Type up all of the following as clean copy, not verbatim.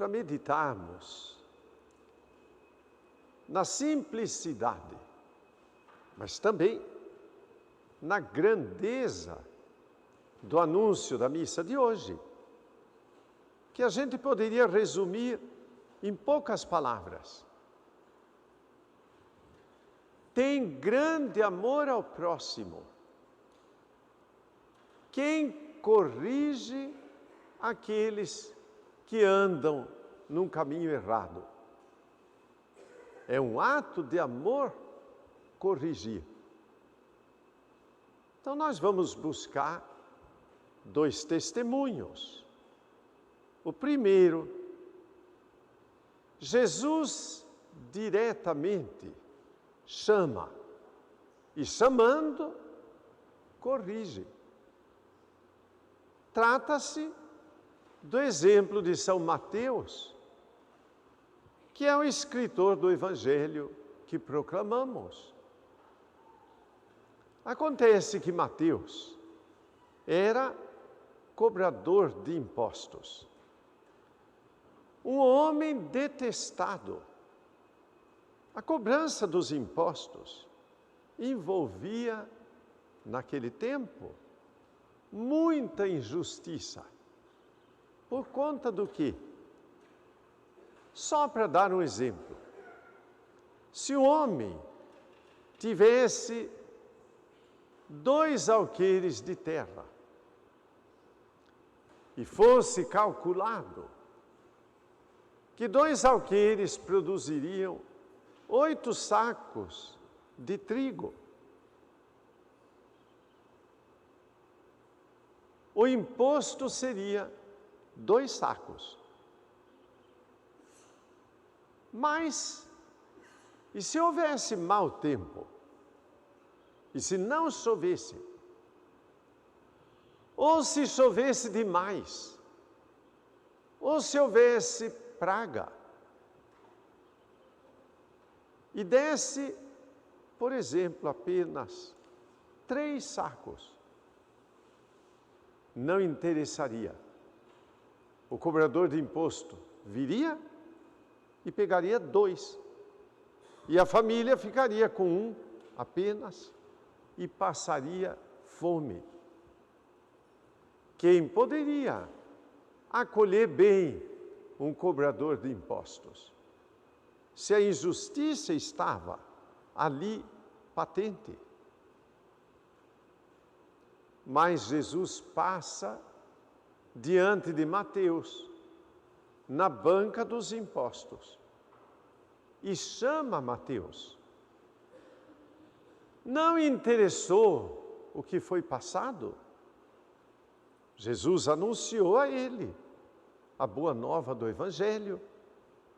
para meditarmos na simplicidade, mas também na grandeza do anúncio da missa de hoje, que a gente poderia resumir em poucas palavras. Tem grande amor ao próximo quem corrige aqueles que andam num caminho errado. É um ato de amor corrigir. Então nós vamos buscar 2 testemunhos. O primeiro, Jesus diretamente chama e chamando, corrige. Trata-se do exemplo de São Mateus, que é o escritor do Evangelho que proclamamos. Acontece que Mateus era cobrador de impostos, um homem detestado. A cobrança dos impostos envolvia, naquele tempo, muita injustiça. Por conta do quê? Só para dar um exemplo. Se o homem tivesse 2 alqueires de terra e fosse calculado que 2 alqueires produziriam 8 sacos de trigo, o imposto seria 2 sacos. Mas, e se houvesse mau tempo? E se não chovesse? Ou se chovesse demais? Ou se houvesse praga? E desse, por exemplo, apenas 3 sacos. Não interessaria. O cobrador de imposto viria e pegaria 2. E a família ficaria com 1 apenas e passaria fome. Quem poderia acolher bem um cobrador de impostos? Se a injustiça estava ali patente. Mas Jesus passa diante de Mateus, na banca dos impostos, e chama Mateus. Não interessou o que foi passado? Jesus anunciou a ele a boa nova do Evangelho,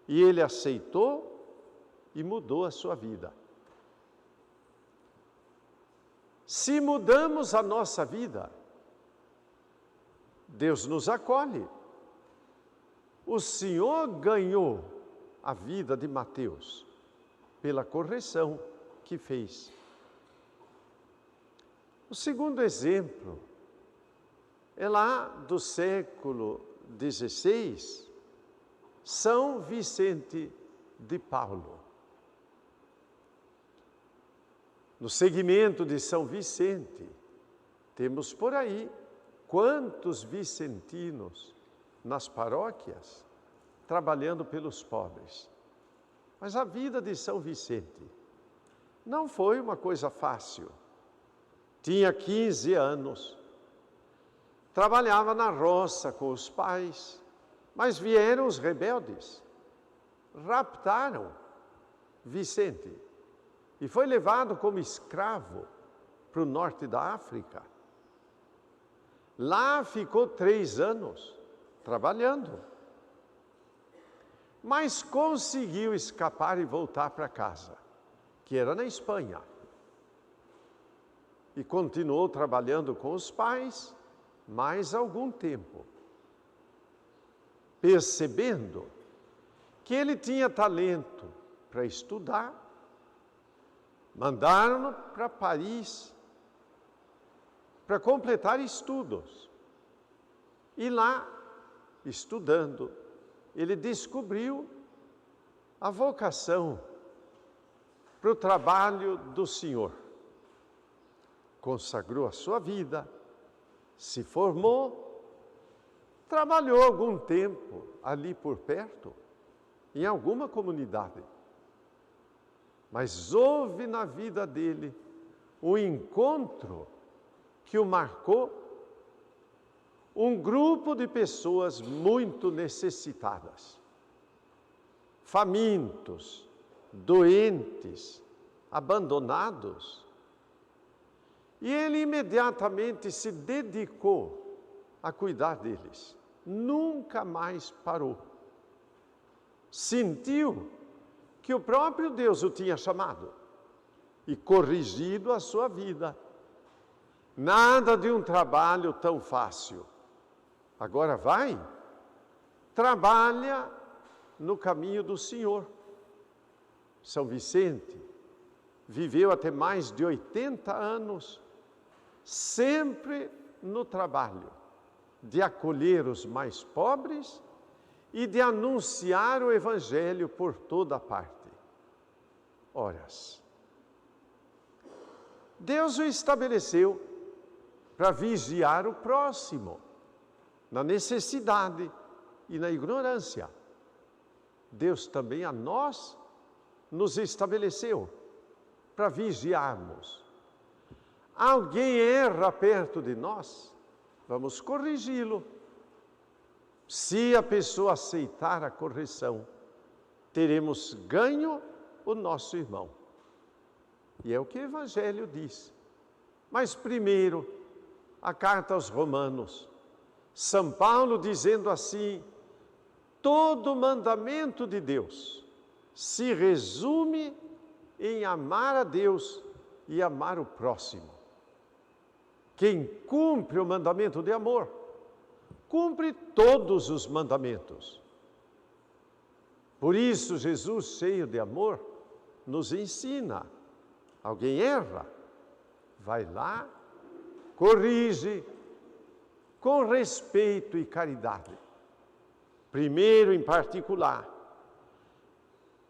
e ele aceitou e mudou a sua vida. Se mudamos a nossa vida, Deus nos acolhe. O Senhor ganhou a vida de Mateus pela correção que fez. O segundo exemplo é lá do século XVI, São Vicente de Paulo. No segmento de São Vicente, temos por aí quantos vicentinos nas paróquias trabalhando pelos pobres. Mas a vida de São Vicente não foi uma coisa fácil. Tinha 15 anos, trabalhava na roça com os pais, mas vieram os rebeldes, raptaram Vicente e foi levado como escravo para o norte da África. Lá ficou 3 anos trabalhando, mas conseguiu escapar e voltar para casa, que era na Espanha. E continuou trabalhando com os pais mais algum tempo, percebendo que ele tinha talento para estudar. Mandaram-no para Paris para completar estudos. E lá, estudando, ele descobriu a vocação para o trabalho do Senhor. Consagrou a sua vida, se formou, trabalhou algum tempo ali por perto, em alguma comunidade. Mas houve na vida dele um encontro que o marcou, um grupo de pessoas muito necessitadas, famintos, doentes, abandonados. E ele imediatamente se dedicou a cuidar deles. Nunca mais parou. Sentiu que o próprio Deus o tinha chamado e corrigido a sua vida. Nada de um trabalho tão fácil. Agora vai, trabalha no caminho do Senhor. São Vicente viveu até mais de 80 anos, sempre no trabalho de acolher os mais pobres e de anunciar o Evangelho por toda parte. Horas. Deus o estabeleceu para vigiar o próximo, na necessidade e na ignorância. Deus também a nós nos estabeleceu para vigiarmos. Alguém erra perto de nós, vamos corrigi-lo. Se a pessoa aceitar a correção, teremos ganho o nosso irmão. E é o que o Evangelho diz. Mas primeiro, a carta aos Romanos, São Paulo dizendo assim: todo mandamento de Deus se resume em amar a Deus e amar o próximo. Quem cumpre o mandamento de amor, cumpre todos os mandamentos. Por isso, Jesus, cheio de amor, nos ensina: alguém erra, vai lá, corrige, com respeito e caridade. Primeiro em particular.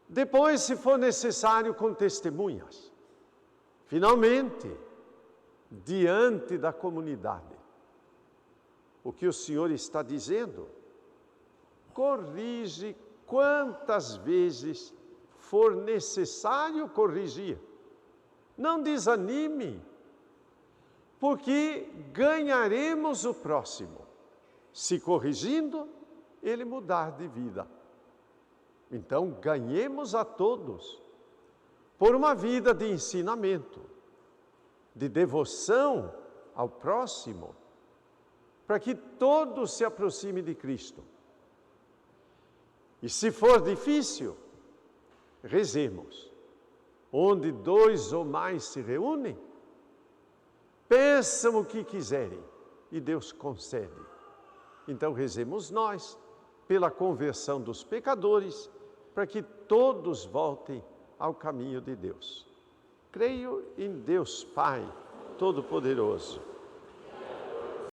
Depois, se for necessário, com testemunhas. Finalmente, diante da comunidade. O que o Senhor está dizendo? Corrige quantas vezes for necessário corrigir. Não desanime, porque ganharemos o próximo, se corrigindo, ele mudar de vida. Então, ganhemos a todos, por uma vida de ensinamento, de devoção ao próximo, para que todos se aproximem de Cristo. E se for difícil, rezemos. Onde 2 ou mais se reúnem, peçam o que quiserem e Deus concede. Então rezemos nós pela conversão dos pecadores, para que todos voltem ao caminho de Deus. Creio em Deus Pai Todo-Poderoso,